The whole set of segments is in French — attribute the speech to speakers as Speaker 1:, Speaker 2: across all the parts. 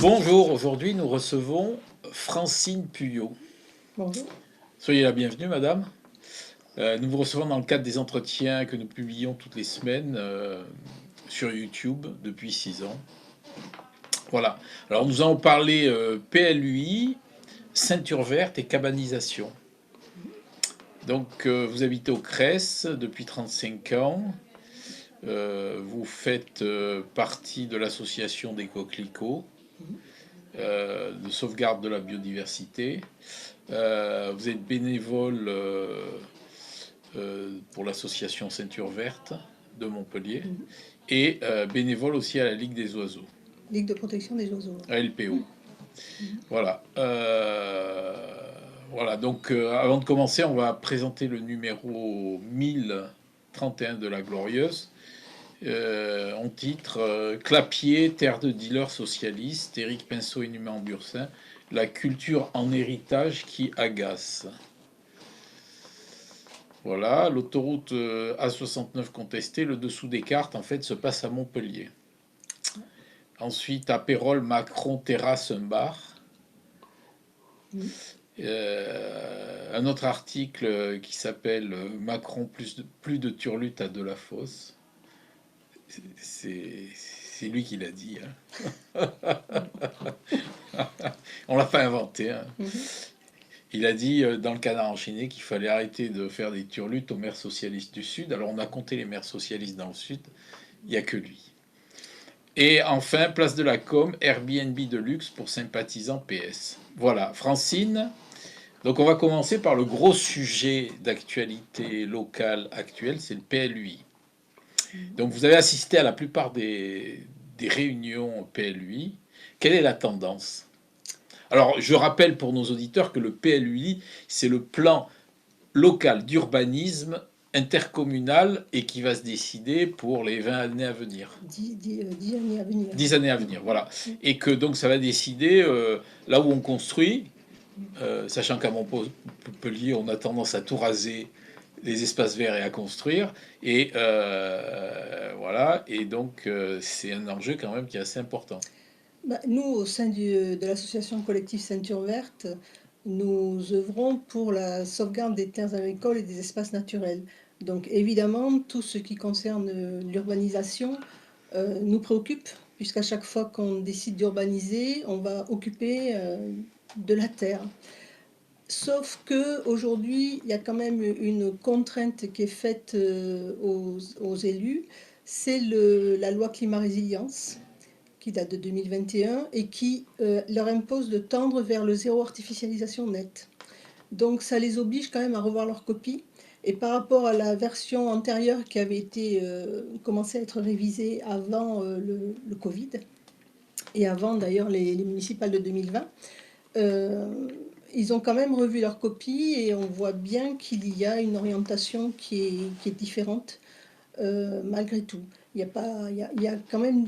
Speaker 1: Bonjour, aujourd'hui nous recevons Francine Puyot.
Speaker 2: Bonjour.
Speaker 1: Soyez la bienvenue, madame. Nous vous recevons dans le cadre des entretiens que nous publions toutes les semaines sur YouTube depuis 6 ans. Voilà. Alors nous allons parler PLUI, ceinture verte et cabanisation. Donc vous habitez au Crès depuis 35 ans. Vous faites partie de l'association des coquelicots, de sauvegarde de la biodiversité. Vous êtes bénévole pour l'association Ceinture Verte de Montpellier et bénévole aussi à la Ligue des Oiseaux,
Speaker 2: Ligue de protection des oiseaux.
Speaker 1: à LPO. Voilà. Voilà. Donc, avant de commencer, on va présenter le numéro 1031 de la Glorieuse. En titre Clapier, terre de dealers socialistes, Éric Pinceau et Numan Bursin, la culture en héritage qui agace. Voilà, l'autoroute A69 contestée, le dessous des cartes en fait se passe à Montpellier. Ensuite, à Pérol, Macron terrasse un bar. Un autre article qui s'appelle Macron plus de turlute à Delafosse. C'est lui qui l'a dit. Hein. On l'a pas inventé. Hein. Il a dit dans le Canard enchaîné qu'il fallait arrêter de faire des turlutes aux maires socialistes du Sud. Alors on a compté les maires socialistes dans le Sud, il n'y a que lui. Et enfin, place de la Com, Airbnb de luxe pour sympathisants PS. Voilà, Francine. Donc on va commencer par le gros sujet d'actualité locale actuelle, c'est le PLUI. Donc vous avez assisté à la plupart des réunions PLUI. Quelle est la tendance ? Alors, je rappelle pour nos auditeurs que le PLUI, c'est le plan local d'urbanisme intercommunal et qui va se décider pour les 20 années à venir.
Speaker 2: 10 années à venir.
Speaker 1: 10 années à venir, voilà. Et que donc ça va décider là où on construit, sachant qu'à Montpellier, on a tendance à tout raser, les espaces verts et à construire. Et voilà, et donc c'est un enjeu quand même qui est assez important.
Speaker 2: Nous, au sein de l'association collective Ceinture Verte, nous œuvrons pour la sauvegarde des terres agricoles et des espaces naturels. Donc évidemment, tout ce qui concerne l'urbanisation nous préoccupe, puisqu'à chaque fois qu'on décide d'urbaniser, on va occuper de la terre. Sauf que aujourd'hui, il y a quand même une contrainte qui est faite aux élus, c'est la loi climat résilience qui date de 2021 et qui leur impose de tendre vers le zéro artificialisation nette. Donc ça les oblige quand même à revoir leur copie. Et par rapport à la version antérieure qui avait été commencé à être révisée avant le Covid et avant d'ailleurs les municipales de 2020, ils ont quand même revu leur copie et on voit bien qu'il y a une orientation qui est différente malgré tout. Il y a pas, il y a quand même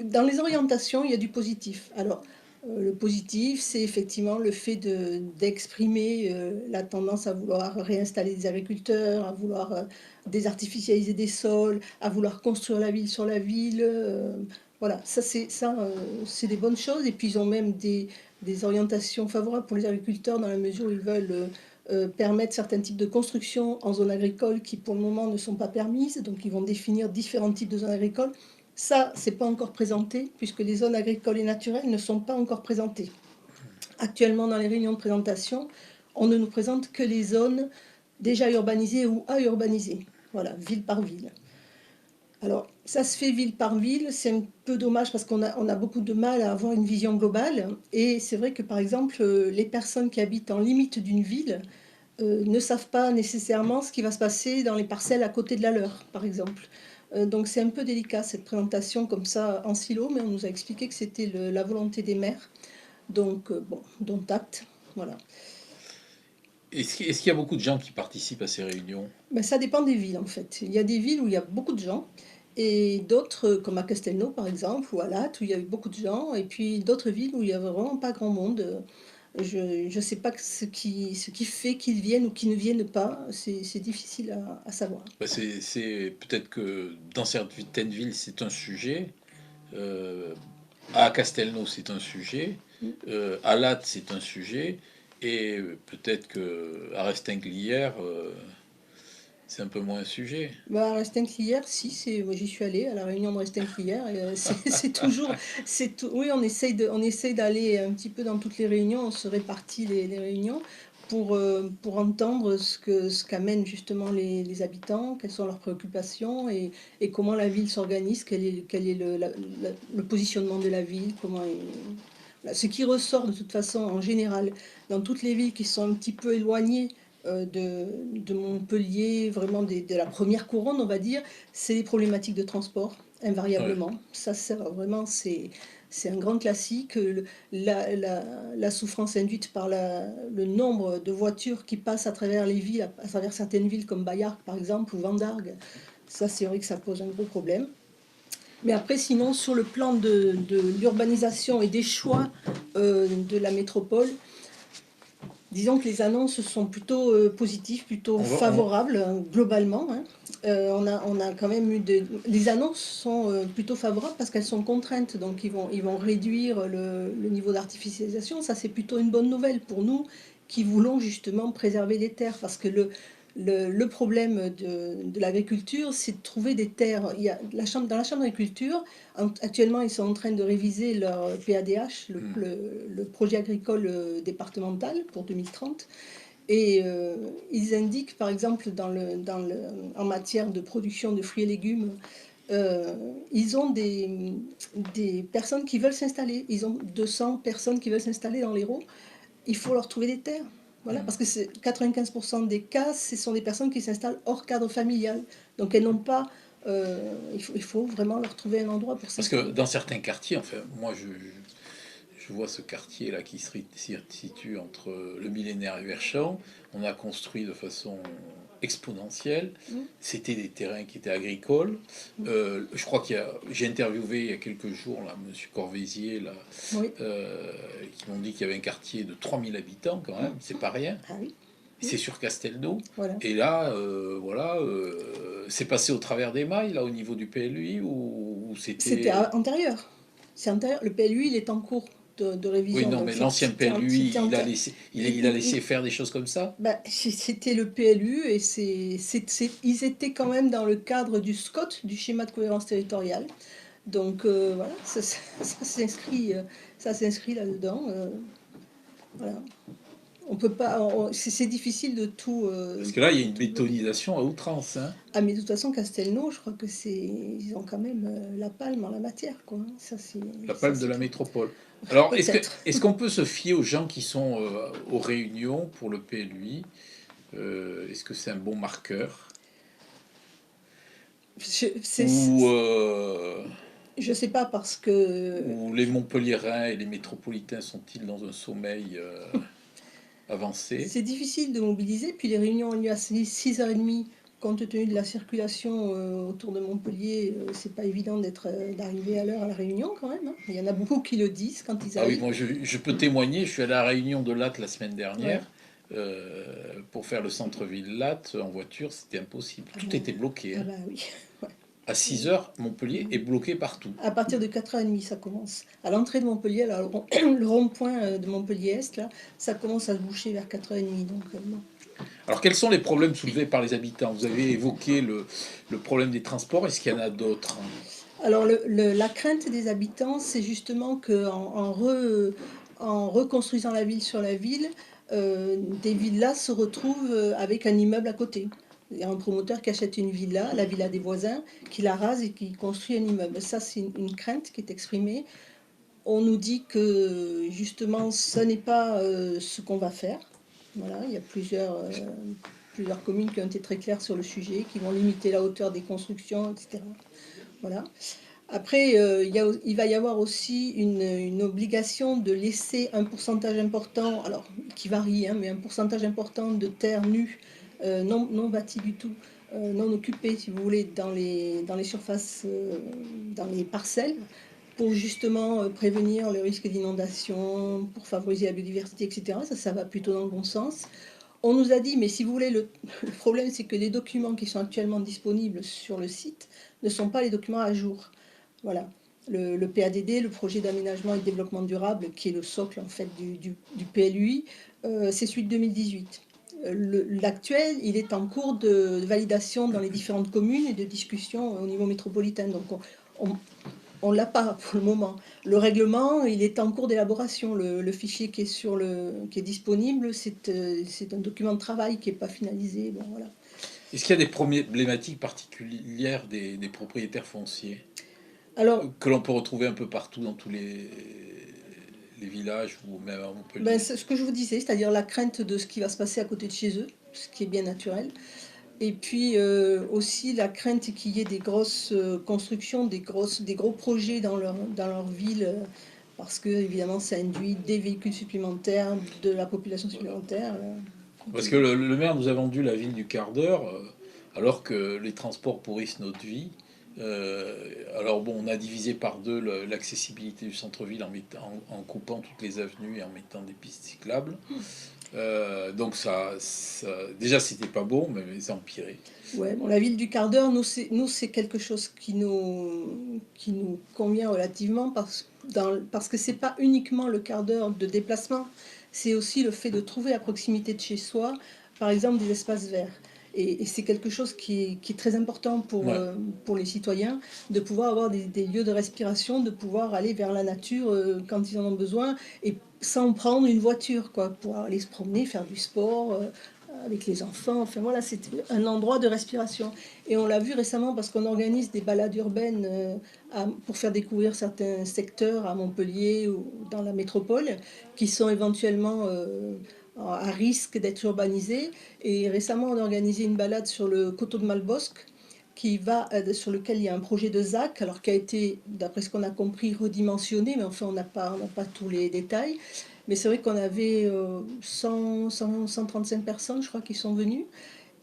Speaker 2: dans les orientations, il y a du positif. Alors, le positif, c'est effectivement le fait d'exprimer la tendance à vouloir réinstaller des agriculteurs, à vouloir désartificialiser des sols, à vouloir construire la ville sur la ville. Voilà, c'est des bonnes choses. Et puis, ils ont même des orientations favorables pour les agriculteurs dans la mesure où ils veulent permettre certains types de constructions en zone agricole qui pour le moment ne sont pas permises, donc ils vont définir différents types de zones agricoles. Ça, c'est pas encore présenté, puisque les zones agricoles et naturelles ne sont pas encore présentées. Actuellement, dans les réunions de présentation, on ne nous présente que les zones déjà urbanisées ou à urbaniser, voilà, ville par ville. Alors, ça se fait ville par ville, c'est un peu dommage parce qu'on a beaucoup de mal à avoir une vision globale. Et c'est vrai que, par exemple, les personnes qui habitent en limite d'une ville ne savent pas nécessairement ce qui va se passer dans les parcelles à côté de la leur, par exemple. Donc c'est un peu délicat cette présentation comme ça en silo, mais on nous a expliqué que c'était la volonté des maires. Donc bon, dont acte, voilà.
Speaker 1: Est-ce qu'il y a beaucoup de gens qui participent à ces réunions ?
Speaker 2: Ben, ça dépend des villes en fait. Il y a des villes où il y a beaucoup de gens, et d'autres, comme à Castelnau par exemple, ou à Latte, où il y a eu beaucoup de gens, et puis d'autres villes où il n'y a vraiment pas grand monde. Je ne sais pas ce qui fait qu'ils viennent ou qu'ils ne viennent pas, c'est difficile à savoir.
Speaker 1: C'est peut-être que dans certaines villes, c'est un sujet. à Castelnau, c'est un sujet,
Speaker 2: Mm.
Speaker 1: à Latte, c'est un sujet, et peut-être qu'à Restinglière, c'est un peu moins un sujet.
Speaker 2: Bah, Restinglière, si, moi j'y suis allée à la réunion de Restinglière, et c'est toujours, oui, on essaye d'aller un petit peu dans toutes les réunions, on se répartit les réunions pour entendre ce qu'amènent justement les habitants, quelles sont leurs préoccupations et comment la ville s'organise, quel est le positionnement de la ville, voilà. Ce qui ressort de toute façon en général dans toutes les villes qui sont un petit peu éloignées de Montpellier, vraiment de la première couronne, on va dire, c'est les problématiques de transport,
Speaker 1: Ouais.
Speaker 2: invariablement. Ça vraiment, c'est un grand classique. La souffrance induite par le nombre de voitures qui passent à travers les villes, à travers certaines villes comme Bayard, par exemple, ou Vendargue, ça, c'est vrai que ça pose un gros problème. Mais après, sinon, sur le plan de l'urbanisation et des choix de la métropole, disons que les annonces sont plutôt positives, plutôt
Speaker 1: On va, on-
Speaker 2: favorables, globalement, hein. On a quand même les annonces sont plutôt favorables parce qu'elles sont contraintes, donc ils vont réduire le niveau d'artificialisation. Ça, c'est plutôt une bonne nouvelle pour nous qui voulons justement préserver les terres, parce que le problème de l'agriculture, c'est de trouver des terres. Il y a dans la Chambre d'agriculture, actuellement, ils sont en train de réviser leur PADH,
Speaker 1: Hmm.
Speaker 2: le projet agricole départemental pour 2030. Et ils indiquent, par exemple, en matière de production de fruits et légumes, ils ont des personnes qui veulent s'installer. Ils ont 200 personnes qui veulent s'installer dans l'Hérault. Il faut leur trouver des terres. Voilà, parce que 95% des cas, ce sont des personnes qui s'installent hors cadre familial. Donc elles n'ont pas... il faut vraiment leur trouver un endroit pour
Speaker 1: Parce que
Speaker 2: s'installer.
Speaker 1: dans certains quartiers, enfin, moi je vois ce quartier là qui se situe entre le millénaire et Verchamp. On a construit de façon exponentielle.
Speaker 2: Mm.
Speaker 1: C'était des terrains qui étaient agricoles. Je crois j'ai interviewé il y a quelques jours là, Monsieur Corvézier là,
Speaker 2: Oui.
Speaker 1: euh, qui m'ont dit qu'il y avait un quartier de 3000 habitants quand même. C'est pas rien.
Speaker 2: Ah oui. Mm.
Speaker 1: C'est sur Castelnau.
Speaker 2: Voilà.
Speaker 1: Et là, voilà, c'est passé au travers des mailles là au niveau du PLUI ou
Speaker 2: C'était
Speaker 1: c'était.
Speaker 2: antérieur. C'est antérieur. Le PLU, il est en cours de
Speaker 1: Oui,
Speaker 2: révision.
Speaker 1: non,
Speaker 2: Donc
Speaker 1: mais l'ancien
Speaker 2: c'était
Speaker 1: PLUI,
Speaker 2: antérieur.
Speaker 1: il a laissé faire des choses comme ça.
Speaker 2: C'était le PLU et ils étaient quand même dans le cadre du SCOT, du schéma de cohérence territoriale. Donc voilà, ça s'inscrit là-dedans. Voilà. On peut pas, c'est difficile de tout,
Speaker 1: Parce que là, il y a
Speaker 2: de
Speaker 1: une
Speaker 2: tout bloquer.
Speaker 1: bétonisation à outrance, hein.
Speaker 2: Ah mais de toute façon, Castelnau, je crois que ils ont quand même la palme en la matière, quoi, hein.
Speaker 1: La
Speaker 2: Ça
Speaker 1: palme de
Speaker 2: c'est
Speaker 1: la
Speaker 2: clair.
Speaker 1: métropole. Alors,
Speaker 2: Peut-être.
Speaker 1: est-ce qu'on peut se fier aux gens qui sont aux réunions pour le PLUI? Est-ce que c'est un bon marqueur? Ou,
Speaker 2: Je sais pas parce que
Speaker 1: ou les Montpelliérains et les métropolitains sont-ils dans un sommeil avancé?
Speaker 2: c'est difficile de mobiliser, puis les réunions ont lieu à 6h30, compte tenu de la circulation autour de Montpellier, c'est pas évident d'arriver à l'heure à la réunion quand même, hein. Il y en a beaucoup qui le disent quand ils
Speaker 1: Ah oui,
Speaker 2: arrivent.
Speaker 1: moi je peux témoigner, je suis allé à la réunion de Latte la semaine
Speaker 2: Ouais.
Speaker 1: dernière. Pour faire le centre-ville Latte en voiture, c'était impossible.
Speaker 2: Ah
Speaker 1: Tout
Speaker 2: ben,
Speaker 1: était bloqué,
Speaker 2: ah
Speaker 1: hein.
Speaker 2: bah oui. Ouais.
Speaker 1: À 6 heures, Montpellier est bloqué partout.
Speaker 2: À partir de 4h30, ça commence. À l'entrée de Montpellier, là, le rond-point de Montpellier-Est, là, ça commence à se boucher vers 4h30. Donc, bon.
Speaker 1: Alors, quels sont les problèmes soulevés par les habitants? Vous avez évoqué le problème des transports. Est-ce qu'il y en a d'autres?
Speaker 2: Alors, la crainte des habitants, c'est justement en reconstruisant la ville sur la ville, des villas se retrouvent avec un immeuble à côté. Il y a un promoteur qui achète une villa, la villa des voisins, qui la rase et qui construit un immeuble. Ça, c'est une crainte qui est exprimée. On nous dit que justement, ce n'est pas ce qu'on va faire. Voilà, il y a plusieurs communes qui ont été très claires sur le sujet, qui vont limiter la hauteur des constructions, etc. Voilà. Après, il va y avoir aussi une obligation de laisser un pourcentage important, alors qui varie, hein, mais un pourcentage important de terres nues, non bâties du tout, non occupées, si vous voulez, dans les surfaces, dans les parcelles, pour justement prévenir le risque d'inondation, pour favoriser la biodiversité, etc. Ça va plutôt dans le bon sens. On nous a dit, mais si vous voulez, le problème, c'est que les documents qui sont actuellement disponibles sur le site ne sont pas les documents à jour. Voilà. Le PADD, le projet d'aménagement et de développement durable, qui est le socle en fait du PLUI, c'est celui de 2018. L'actuel, il est en cours de validation dans les différentes communes et de discussion au niveau métropolitain. Donc on l'a pas pour le moment. Le règlement, il est en cours d'élaboration. Le fichier qui est disponible, c'est un document de travail qui n'est pas finalisé. Bon, voilà.
Speaker 1: Est-ce qu'il y a des problématiques particulières des propriétaires fonciers
Speaker 2: Alors,
Speaker 1: que l'on peut retrouver un peu partout dans tous les villages ou même à
Speaker 2: ben,
Speaker 1: Montpellier?
Speaker 2: c'est ce que je vous disais, c'est-à-dire la crainte de ce qui va se passer à côté de chez eux, ce qui est bien naturel. Et puis aussi la crainte qu'il y ait des grosses constructions, des gros projets dans leur ville, parce que évidemment ça induit des véhicules supplémentaires, de la population supplémentaire.
Speaker 1: Parce que le maire nous a vendu la ville du quart d'heure, alors que les transports pourrissent notre vie. Alors bon, on a divisé par deux l'accessibilité du centre-ville en coupant toutes les avenues et en mettant des pistes cyclables. Donc déjà c'était pas bon, mais ça empirait.
Speaker 2: Ouais, bon, la ville du quart d'heure, nous c'est quelque chose qui nous convient relativement parce que c'est pas uniquement le quart d'heure de déplacement, c'est aussi le fait de trouver à proximité de chez soi, par exemple, des espaces verts. Et c'est quelque chose qui est très important
Speaker 1: Ouais.
Speaker 2: pour les citoyens, de pouvoir avoir des lieux de respiration, de pouvoir aller vers la nature quand ils en ont besoin, et sans prendre une voiture, quoi, pour aller se promener, faire du sport. Avec les enfants, enfin voilà, c'est un endroit de respiration. Et on l'a vu récemment parce qu'on organise des balades urbaines pour faire découvrir certains secteurs à Montpellier ou dans la métropole qui sont éventuellement à risque d'être urbanisés. Et récemment, on a organisé une balade sur le coteau de Malbosc sur lequel il y a un projet de ZAC, alors qui a été, d'après ce qu'on a compris, redimensionné, mais enfin on n'a pas tous les détails. Mais c'est vrai qu'on avait 135 personnes, je crois, qui sont venues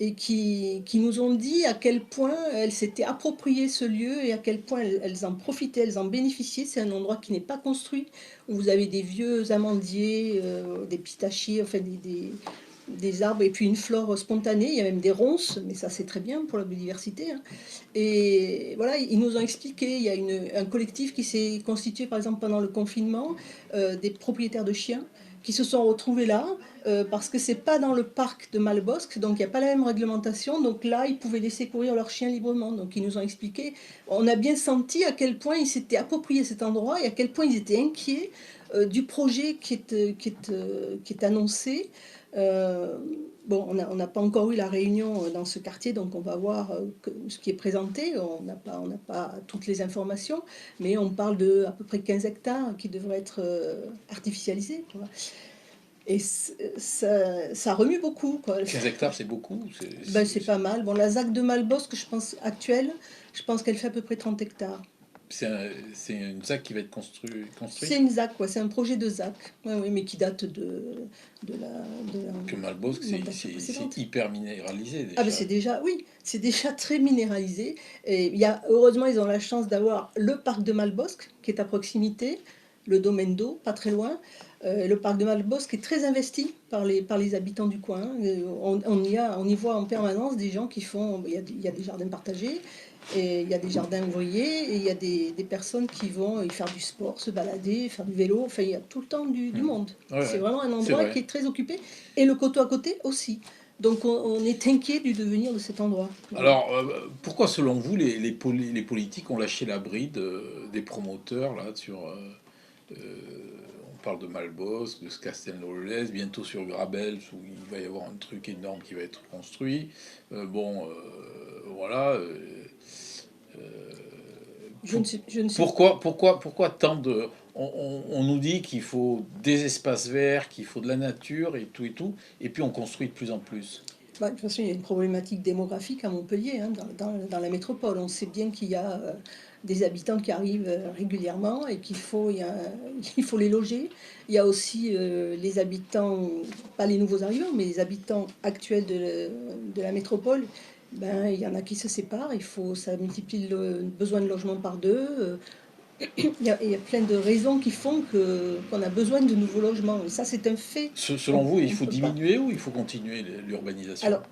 Speaker 2: et qui nous ont dit à quel point elles s'étaient approprié ce lieu et à quel point elles en profitaient, elles en bénéficiaient. C'est un endroit qui n'est pas construit, où vous avez des vieux amandiers, des pistachiers, enfin des arbres et puis une flore spontanée. Il y a même des ronces, mais ça c'est très bien pour la biodiversité, hein. Et voilà, ils nous ont expliqué, il y a un collectif qui s'est constitué par exemple pendant le confinement, des propriétaires de chiens qui se sont retrouvés là, parce que c'est pas dans le parc de Malbosc, donc il n'y a pas la même réglementation, donc là ils pouvaient laisser courir leurs chiens librement. Donc ils nous ont expliqué, on a bien senti à quel point ils s'étaient appropriés cet endroit et à quel point ils étaient inquiets du projet qui est annoncé. Euh, Bon, on n'a pas encore eu la réunion dans ce quartier, donc on va voir ce qui est présenté. On n'a pas toutes les informations, mais on parle de à peu près 15 hectares qui devraient être artificialisés, quoi. Et ça remue beaucoup, quoi.
Speaker 1: 15 hectares, c'est beaucoup.
Speaker 2: Ben, c'est pas mal. Bon, la ZAC de Malbosc, je pense, actuelle, je pense qu'elle fait à peu près 30 hectares.
Speaker 1: C'est une ZAC qui va être
Speaker 2: C'est
Speaker 1: construite.
Speaker 2: une ZAC, quoi. C'est un projet de ZAC. Oui, oui, mais qui date de la
Speaker 1: Que Malbosc,
Speaker 2: mandature
Speaker 1: c'est
Speaker 2: précédente.
Speaker 1: hyper minéralisé
Speaker 2: Ah ben
Speaker 1: déjà.
Speaker 2: c'est déjà, oui, c'est déjà très minéralisé. Et heureusement, ils ont la chance d'avoir le parc de Malbosc, qui est à proximité, le domaine d'eau, pas très loin. Le parc de Malbosc est très investi par les habitants du coin. On y voit en permanence des gens qui font, il y a des jardins partagés, et il y a des jardins ouvriers, et il y a des personnes qui vont y faire du sport, se balader, faire du vélo. Enfin, il y a tout le temps du
Speaker 1: Hmm.
Speaker 2: monde.
Speaker 1: Ouais,
Speaker 2: C'est
Speaker 1: ouais,
Speaker 2: vraiment un
Speaker 1: c'est
Speaker 2: endroit qui
Speaker 1: vrai.
Speaker 2: est très occupé. Et le coteau à côté aussi. Donc on est inquiet du devenir de cet endroit. Voilà.
Speaker 1: Alors, pourquoi selon vous les politiques ont lâché la bride des promoteurs là sur on parle de Malbosc, de Castelnau-le-Lez, bientôt sur Grabels où il va y avoir un truc énorme qui va être construit. Voilà.
Speaker 2: Je ne sais, je ne sais.
Speaker 1: Pourquoi tant de... On nous dit qu'il faut des espaces verts, qu'il faut de la nature et tout, et puis on construit de plus en plus.
Speaker 2: Bah, de toute façon, il y a une problématique démographique à Montpellier, hein, dans la métropole. On sait bien qu'il y a des habitants qui arrivent régulièrement et il faut les loger. Il y a aussi les habitants, pas les nouveaux arrivants, mais les habitants actuels de la métropole. Ben, il y en a qui se séparent, ça multiplie le besoin de logement par deux. Il y a plein de raisons qui font qu'on a besoin de nouveaux logements. Et ça, c'est un fait.
Speaker 1: Selon vous, il
Speaker 2: On
Speaker 1: faut
Speaker 2: peut pas.
Speaker 1: diminuer ou il faut continuer l'urbanisation?
Speaker 2: Alors,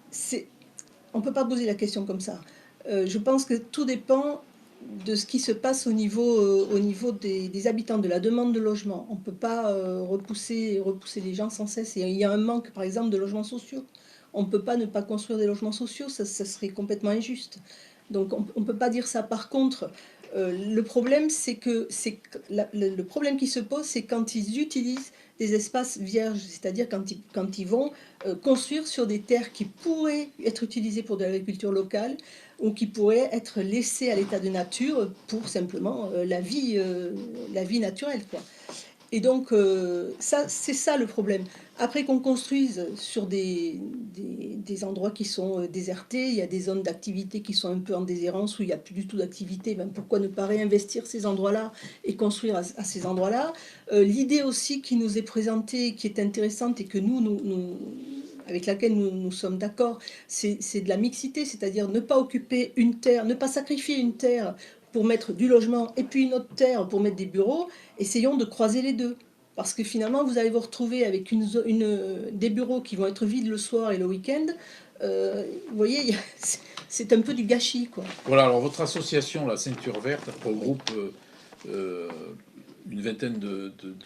Speaker 2: on ne peut pas poser la question comme ça. Je pense que tout dépend. de ce qui se passe au niveau des habitants, de la demande de logement. On ne peut pas repousser les gens sans cesse. Et il y a un manque, par exemple, de logements sociaux. On ne peut pas ne pas construire des logements sociaux, ça serait complètement injuste. Donc on ne peut pas dire ça. Par contre, le problème, le problème qui se pose, c'est quand ils utilisent des espaces vierges, c'est-à-dire quand ils vont construire sur des terres qui pourraient être utilisées pour de l'agriculture locale ou qui pourraient être laissées à l'état de nature pour simplement la vie naturelle, quoi. Et donc, c'est ça le problème. Après qu'on construise sur des endroits qui sont désertés, il y a des zones d'activité qui sont un peu en déshérence, où il n'y a plus du tout d'activité, ben pourquoi ne pas réinvestir ces endroits-là et construire à ces endroits-là. L'idée aussi qui nous est présentée, qui est intéressante et que avec laquelle nous sommes d'accord, c'est de la mixité, c'est-à-dire ne pas occuper une terre, ne pas sacrifier une terre pour mettre du logement et puis une autre terre pour mettre des bureaux. Essayons de croiser les deux. Parce que finalement, vous allez vous retrouver avec des bureaux qui vont être vides le soir et le week-end. Vous voyez, c'est un peu du gâchis, quoi.
Speaker 1: Voilà, alors votre association, la Ceinture Verte, regroupe euh, une vingtaine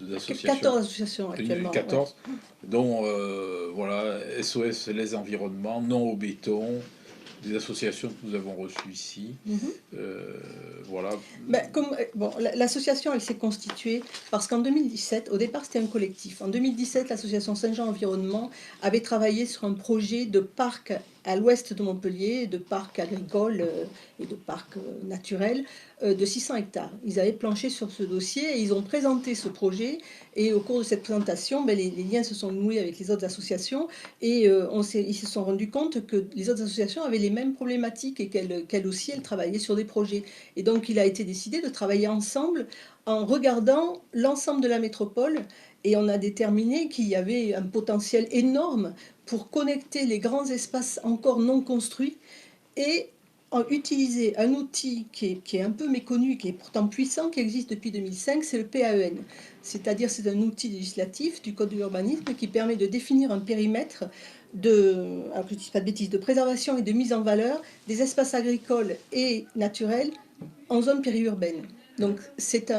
Speaker 1: d'associations.
Speaker 2: 14 associations actuellement.
Speaker 1: 14, ouais. Dont voilà, SOS Les Environnements, Non au béton, des associations que nous avons reçues ici. Voilà.
Speaker 2: Ben, bon, l'association, elle s'est constituée parce qu'en 2017, au départ, c'était un collectif. En 2017, l'association Saint-Jean Environnement avait travaillé sur un projet de parc à l'ouest de Montpellier, de parc agricole et de parc naturel de 600 hectares. Ils avaient planché sur ce dossier et ils ont présenté ce projet. Et au cours de cette présentation, ben, les liens se sont noués avec les autres associations et ils se sont rendus compte que les autres associations avaient les mêmes problématiques et qu'elles aussi, elles travaillaient sur des projets. Et donc, il a été décidé de travailler ensemble en regardant l'ensemble de la métropole et on a déterminé qu'il y avait un potentiel énorme pour connecter les grands espaces encore non construits et utiliser un outil qui est un peu méconnu, qui est pourtant puissant, qui existe depuis 2005, c'est le PAEN. C'est-à-dire c'est un outil législatif du Code de l'urbanisme qui permet de définir un périmètre alors que je ne dis pas de bêtises, de préservation et de mise en valeur des espaces agricoles et naturels en zone périurbaine. Donc c'est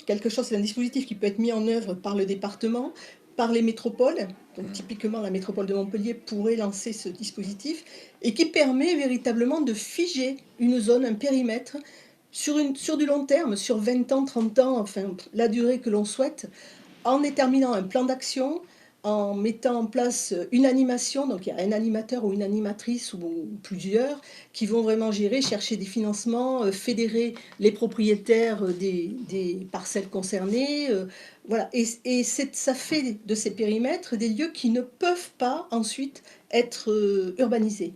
Speaker 2: quelque chose, c'est un dispositif qui peut être mis en œuvre par le département, par les métropoles. Donc typiquement, la métropole de Montpellier pourrait lancer ce dispositif et qui permet véritablement de figer une zone, un périmètre sur du long terme, sur 20 ans, 30 ans, enfin la durée que l'on souhaite, en déterminant un plan d'action, en mettant en place une animation, donc il y a un animateur ou une animatrice ou plusieurs qui vont vraiment gérer, chercher des financements, fédérer les propriétaires des parcelles concernées. Voilà. Et ça fait de ces périmètres des lieux qui ne peuvent pas ensuite être urbanisés.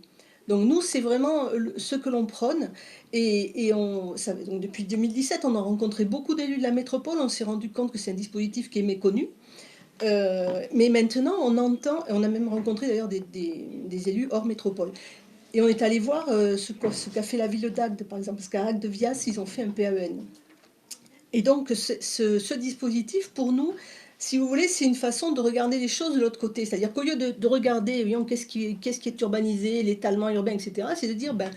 Speaker 2: Donc nous, c'est vraiment ce que l'on prône. Donc depuis 2017, on a rencontré beaucoup d'élus de la métropole. On s'est rendu compte que c'est un dispositif qui est méconnu. Mais maintenant, on entend, et on a même rencontré d'ailleurs des élus hors métropole. Et on est allé voir ce qu'a fait la ville d'Agde, par exemple, parce qu'à Agde-Vias, ils ont fait un PAEN. Et donc, ce dispositif, pour nous, si vous voulez, c'est une façon de regarder les choses de l'autre côté. C'est-à-dire qu'au lieu de regarder, voyons, qu'est-ce qui est urbanisé, l'étalement urbain, etc., c'est de dire, ben,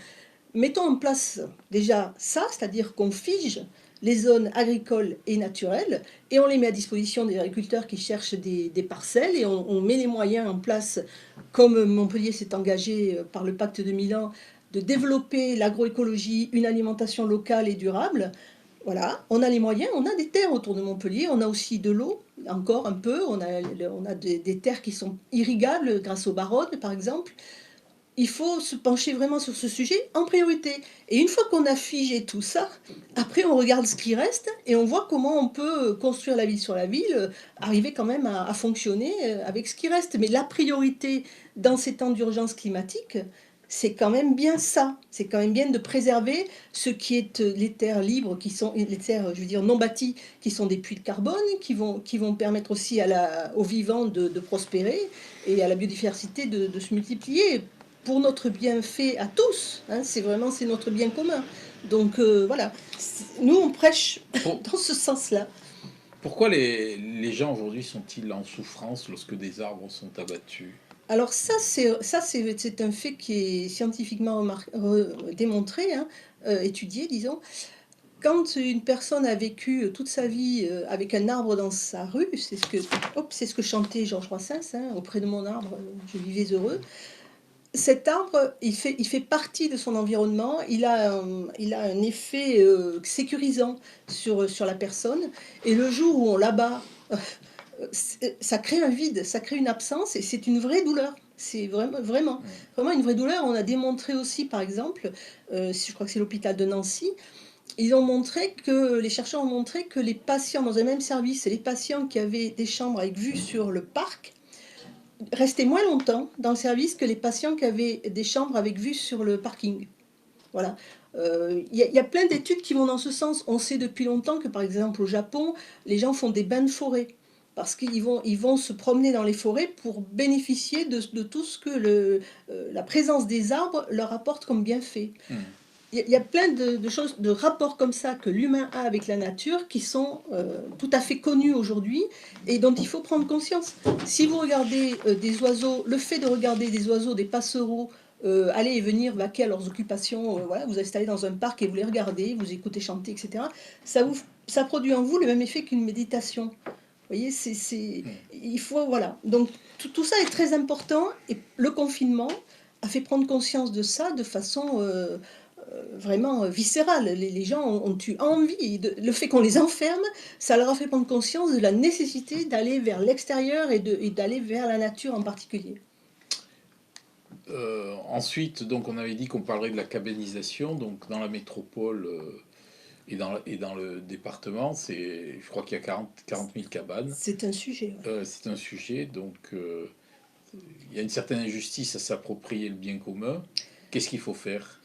Speaker 2: mettons en place déjà ça, c'est-à-dire qu'on fige les zones agricoles et naturelles et on les met à disposition des agriculteurs qui cherchent des parcelles et on met les moyens en place, comme Montpellier s'est engagé par le pacte de Milan, de développer l'agroécologie, une alimentation locale et durable. Voilà, on a les moyens, on a des terres autour de Montpellier, on a aussi de l'eau, encore un peu, on a des terres qui sont irrigables grâce aux Baronnes par exemple. Il faut se pencher vraiment sur ce sujet en priorité. Et une fois qu'on a figé tout ça, après on regarde ce qui reste et on voit comment on peut construire la ville sur la ville, arriver quand même à fonctionner avec ce qui reste. Mais la priorité dans ces temps d'urgence climatique, c'est quand même bien ça. C'est quand même bien de préserver ce qui est les terres libres, qui sont les terres, je veux dire, non bâties, qui sont des puits de carbone, qui vont permettre aussi aux vivants de prospérer et à la biodiversité de se multiplier pour notre bienfait à tous. Hein, c'est notre bien commun. Donc voilà, nous on prêche dans ce sens-là.
Speaker 1: Pourquoi les gens aujourd'hui sont-ils en souffrance lorsque des arbres sont abattus?
Speaker 2: Alors c'est un fait qui est scientifiquement démontré, hein, étudié, disons. Quand une personne a vécu toute sa vie avec un arbre dans sa rue, c'est ce que chantait Georges Brassens, hein, auprès de mon arbre, je vivais heureux. Cet arbre, il fait partie de son environnement, il a un effet sécurisant sur la personne, et le jour où on l'abat, ça crée un vide, ça crée une absence, et c'est une vraie douleur. C'est vraiment une vraie douleur. On a démontré aussi, par exemple, je crois que c'est l'hôpital de Nancy, les chercheurs ont montré que les patients dans un même service, les patients qui avaient des chambres avec vue sur le parc, restaient moins longtemps dans le service que les patients qui avaient des chambres avec vue sur le parking. Voilà. Y a plein d'études qui vont dans ce sens. On sait depuis longtemps que, par exemple, au Japon, les gens font des bains de forêt parce ils vont se promener dans les forêts pour bénéficier de tout ce que la présence des arbres leur apporte comme bienfait. Il y a plein de choses, de rapports comme ça que l'humain a avec la nature qui sont tout à fait connus aujourd'hui et dont il faut prendre conscience. Si vous regardez des oiseaux, le fait de regarder des oiseaux, des passereaux, aller et venir vaquer à leurs occupations, voilà, vous installez dans un parc et vous les regardez, vous écoutez chanter, etc., ça produit en vous le même effet qu'une méditation. Vous voyez, il faut, voilà. Donc tout ça est très important et le confinement a fait prendre conscience de ça de façon vraiment viscérale. Les gens ont eu envie, le fait qu'on les enferme, ça leur a fait prendre conscience de la nécessité d'aller vers l'extérieur et d'aller vers la nature en particulier.
Speaker 1: Ensuite, donc, on avait dit qu'on parlerait de la cabanisation. Donc, dans la métropole et dans le département, je crois qu'il y a 40 000 cabanes.
Speaker 2: C'est un sujet. Ouais.
Speaker 1: C'est un sujet. Donc, il y a une certaine injustice à s'approprier le bien commun. Qu'est-ce qu'il faut faire?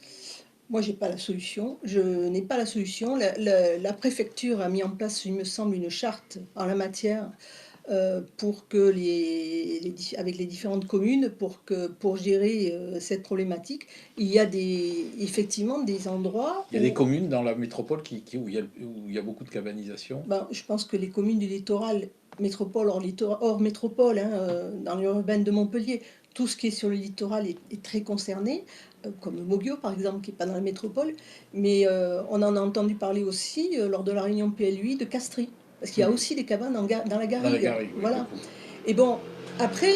Speaker 2: Moi, j'ai pas la solution. Je n'ai pas la solution. La préfecture a mis en place, il me semble, une charte en la matière pour que avec les différentes communes pour gérer cette problématique. Il y a effectivement des endroits
Speaker 1: Il y a des communes dans la métropole où il y a beaucoup de cabanisation.
Speaker 2: Ben, je pense que les communes du littoral, hors métropole, hein, dans l'urbaine de Montpellier, tout ce qui est sur le littoral est très concerné, comme Moguio par exemple, qui n'est pas dans la métropole. Mais on en a entendu parler aussi lors de la réunion PLUI de Castries, parce qu'il y a aussi des cabanes dans la
Speaker 1: Dans la
Speaker 2: garrigue.
Speaker 1: garrigue, oui,
Speaker 2: Voilà.
Speaker 1: beaucoup.
Speaker 2: Et bon, après,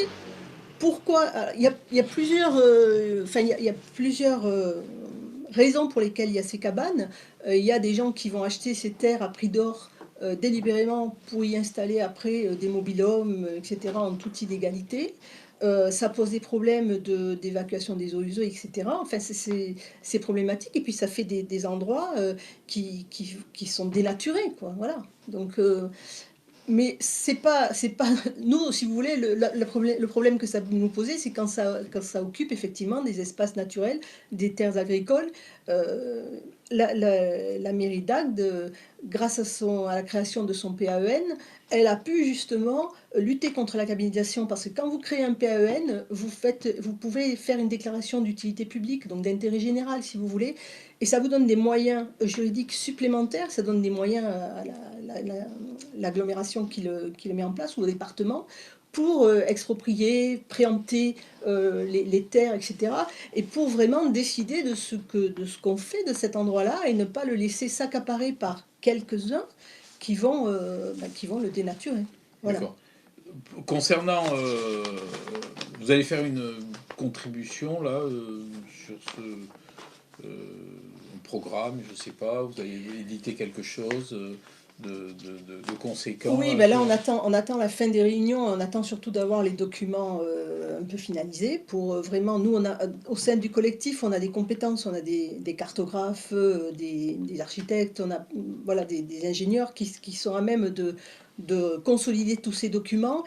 Speaker 2: pourquoi il y a plusieurs, il y a plusieurs raisons pour lesquelles il y a ces cabanes. Il y a des gens qui vont acheter ces terres à prix d'or délibérément pour y installer après des mobil-homes, etc., en toute illégalité. Ça pose des problèmes d'évacuation des eaux usées, etc. Enfin, c'est problématique. Et puis, ça fait des endroits qui sont dénaturés, quoi. Voilà. Donc, mais c'est pas nous, si vous voulez, le problème que ça peut nous poser, c'est quand ça occupe effectivement des espaces naturels, des terres agricoles. Euh, la mairie d'Agde, grâce à la création de son PAEN, elle a pu justement lutter contre la cabinisation parce que quand vous créez un PAEN, vous pouvez faire une déclaration d'utilité publique, donc d'intérêt général si vous voulez, et ça vous donne des moyens juridiques supplémentaires, ça donne des moyens à l'agglomération qui le met en place ou au département pour exproprier, préempter les terres, etc. Et pour vraiment décider de ce qu'on fait de cet endroit-là et ne pas le laisser s'accaparer par quelques-uns qui vont le dénaturer. Voilà.
Speaker 1: D'accord. Concernant, vous allez faire une contribution là sur ce programme, je sais pas, vous allez éditer quelque chose de conséquent.
Speaker 2: Oui, ben là on attend la fin des réunions, on attend surtout d'avoir les documents un peu finalisés pour vraiment, nous au sein du collectif on a des compétences, on a des cartographes, des architectes, on a voilà, des ingénieurs qui sont à même de consolider tous ces documents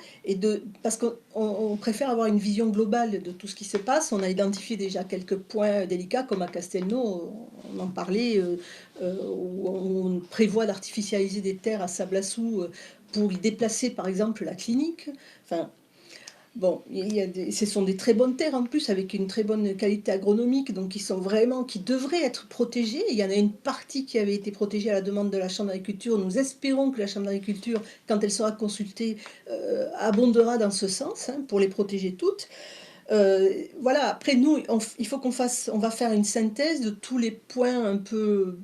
Speaker 2: parce qu'on préfère avoir une vision globale de tout ce qui se passe. On a identifié déjà quelques points délicats comme à Castelnau, on en parlait, où on prévoit d'artificialiser des terres à Sablassou pour y déplacer par exemple la clinique. Enfin, bon, ce sont des très bonnes terres en plus, avec une très bonne qualité agronomique, donc qui devraient être protégées. Il y en a une partie qui avait été protégée à la demande de la Chambre d'agriculture. Nous espérons que la Chambre d'agriculture, quand elle sera consultée, abondera dans ce sens, hein, pour les protéger toutes. Voilà, après nous, il faut on va faire une synthèse de tous les points un peu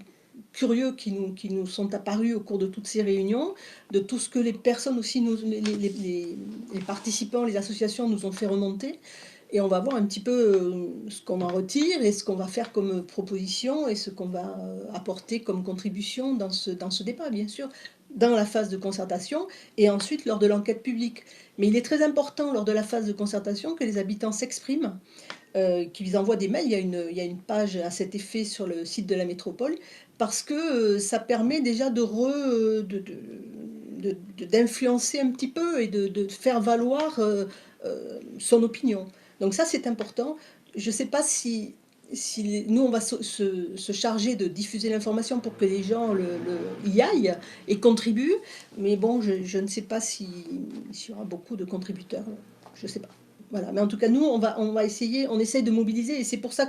Speaker 2: curieux qui nous sont apparus au cours de toutes ces réunions, de tout ce que les personnes aussi, les participants, les associations nous ont fait remonter. Et on va voir un petit peu ce qu'on en retire et ce qu'on va faire comme proposition et ce qu'on va apporter comme contribution dans ce débat, bien sûr, dans la phase de concertation et ensuite lors de l'enquête publique. Mais il est très important lors de la phase de concertation que les habitants s'expriment, qu'ils envoient des mails. Il y a une page à cet effet sur le site de la métropole, parce que ça permet déjà d'influencer un petit peu et de faire valoir son opinion. Donc ça, c'est important. Je ne sais pas si nous, on va se charger de diffuser l'information pour que les gens y aillent et contribuent, mais bon, je ne sais pas s'il y aura beaucoup de contributeurs. Je ne sais pas. Voilà. Mais en tout cas, nous, on va essayer, on essaye de mobiliser, et c'est pour ça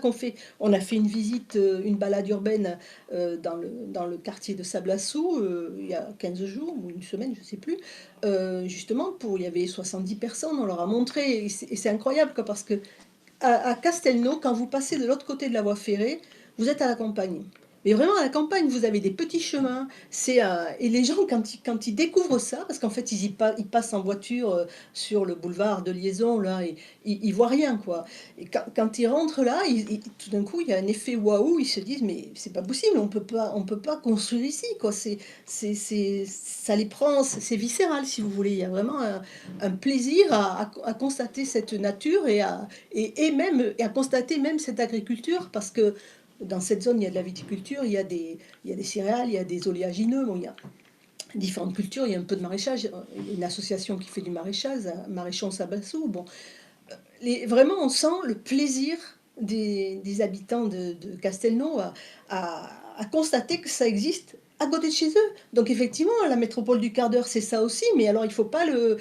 Speaker 2: on a fait une visite, une balade urbaine dans le quartier de Sablassou, il y a 15 jours, ou une semaine, je ne sais plus, justement, il y avait 70 personnes, on leur a montré, et c'est incroyable, quoi, parce que à Castelnau, quand vous passez de l'autre côté de la voie ferrée, vous êtes à la campagne. Mais vraiment à la campagne, vous avez des petits chemins. Et les gens, quand ils découvrent ça, parce qu'en fait, ils passent en voiture sur le boulevard de liaison, là, et ils voient rien, quoi. Et quand ils rentrent là, tout d'un coup, il y a un effet waouh, ils se disent, mais c'est pas possible, on peut pas construire ici, quoi. Ça les prend, c'est viscéral, si vous voulez. Il y a vraiment un plaisir à constater cette nature et même et à constater même cette agriculture, parce que dans cette zone, il y a de la viticulture, il y a des céréales, il y a des oléagineux, bon, il y a différentes cultures, il y a un peu de maraîchage, il y a une association qui fait du maraîchage, Maraîchons Sabassou. Bon, vraiment, on sent le plaisir des habitants de Castelnau à constater que ça existe à côté de chez eux. Donc effectivement, la métropole du quart d'heure, c'est ça aussi, mais alors il faut pas le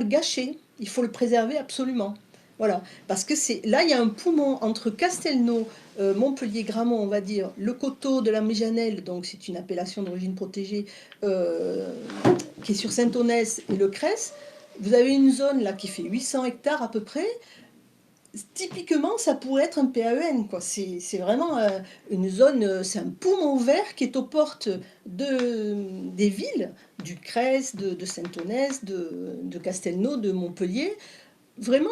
Speaker 2: gâcher, il faut le préserver absolument. Voilà, parce que là, il y a un poumon entre Castelnau, Montpellier, Gramont, on va dire, le coteau de la Méjanelle, donc c'est une appellation d'origine protégée, euh, qui est sur Saint-Onès, et le Cresse. Vous avez une zone là qui fait 800 hectares à peu près. Typiquement, ça pourrait être un PAEN, quoi. C'est vraiment une zone, c'est un poumon vert qui est aux portes des villes, du Cresse, de Saint-Onès, de Castelnau, de Montpellier. Vraiment,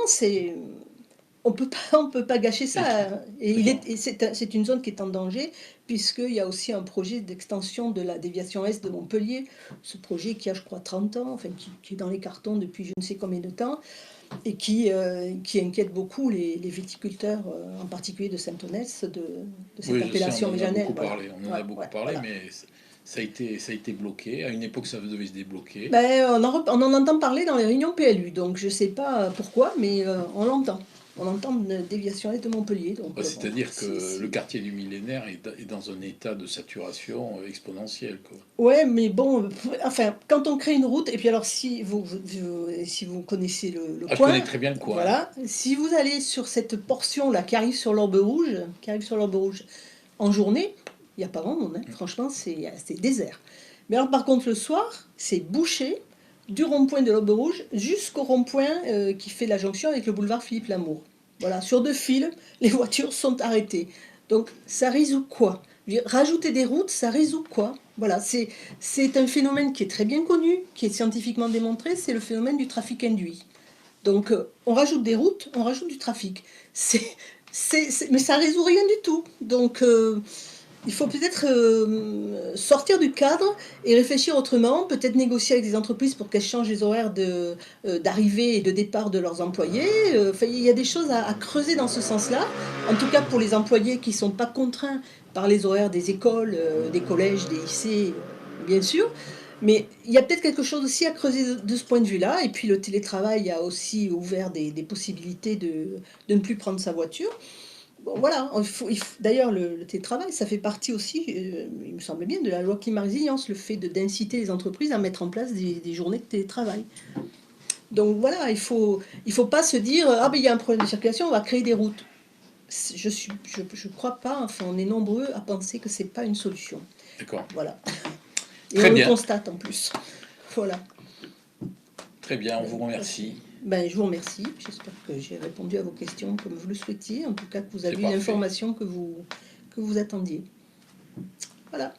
Speaker 2: on peut pas gâcher ça. Et c'est une zone qui est en danger, puisqu'il y a aussi un projet d'extension de la déviation est de Montpellier. Ce projet qui a, je crois, 30 ans, enfin, qui est dans les cartons depuis je ne sais combien de temps, et qui inquiète beaucoup les viticulteurs, en particulier de Saint-Onès, de cette
Speaker 1: Oui, je sais,
Speaker 2: appellation
Speaker 1: on en a
Speaker 2: Méjanel.
Speaker 1: beaucoup
Speaker 2: Voilà.
Speaker 1: parlé. On en
Speaker 2: Ouais,
Speaker 1: a beaucoup
Speaker 2: ouais,
Speaker 1: parlé,
Speaker 2: voilà.
Speaker 1: mais ça a été bloqué. À une époque, ça devait se débloquer.
Speaker 2: Ben, on en entend parler dans les réunions PLU, donc je ne sais pas pourquoi, mais on l'entend. On entend une déviation est de Montpellier, donc
Speaker 1: Bah,
Speaker 2: bon,
Speaker 1: c'est-à-dire que le quartier du millénaire est dans un état de saturation exponentielle, quoi.
Speaker 2: ouais, mais bon, enfin, quand on crée une route, et puis alors si vous connaissez le
Speaker 1: Ah, je connais
Speaker 2: coin,
Speaker 1: très bien le coin.
Speaker 2: voilà, si vous allez sur cette portion-là qui arrive sur l'Orbe Rouge en journée, il n'y a pas grand monde, hein. Franchement, c'est désert. Mais alors par contre, le soir, c'est bouché du rond-point de l'Orbe Rouge jusqu'au rond-point qui fait la jonction avec le boulevard Philippe Lamour. Voilà, sur deux fils, les voitures sont arrêtées. Donc ça résout quoi? Je veux dire, rajouter des routes, ça résout quoi? Voilà, c'est un phénomène qui est très bien connu, qui est scientifiquement démontré, c'est le phénomène du trafic induit. Donc on rajoute des routes, on rajoute du trafic. Mais ça résout rien du tout. Donc il faut peut-être sortir du cadre et réfléchir autrement, peut-être négocier avec des entreprises pour qu'elles changent les horaires d'arrivée et de départ de leurs employés. Enfin, il y a des choses à creuser dans ce sens-là, en tout cas pour les employés qui ne sont pas contraints par les horaires des écoles, des collèges, des lycées, bien sûr. Mais il y a peut-être quelque chose aussi à creuser de ce point de vue-là. Et puis le télétravail a aussi ouvert des possibilités de ne plus prendre sa voiture. Bon, voilà, d'ailleurs, le télétravail, ça fait partie aussi, il me semble bien, de la loi climat-résilience, le fait d'inciter les entreprises à mettre en place des journées de télétravail. Donc voilà, il faut pas se dire, ah ben il y a un problème de circulation, on va créer des routes. Je crois pas, enfin on est nombreux à penser que c'est pas une solution.
Speaker 1: D'accord.
Speaker 2: Voilà. Et
Speaker 1: Très
Speaker 2: on le
Speaker 1: bien.
Speaker 2: constate en plus. Voilà.
Speaker 1: Très bien, on vous remercie.
Speaker 2: Ben, je vous remercie. J'espère que j'ai répondu à vos questions comme vous le souhaitiez. En tout cas, que vous avez eu
Speaker 1: parfait.
Speaker 2: l'information que vous attendiez. Voilà.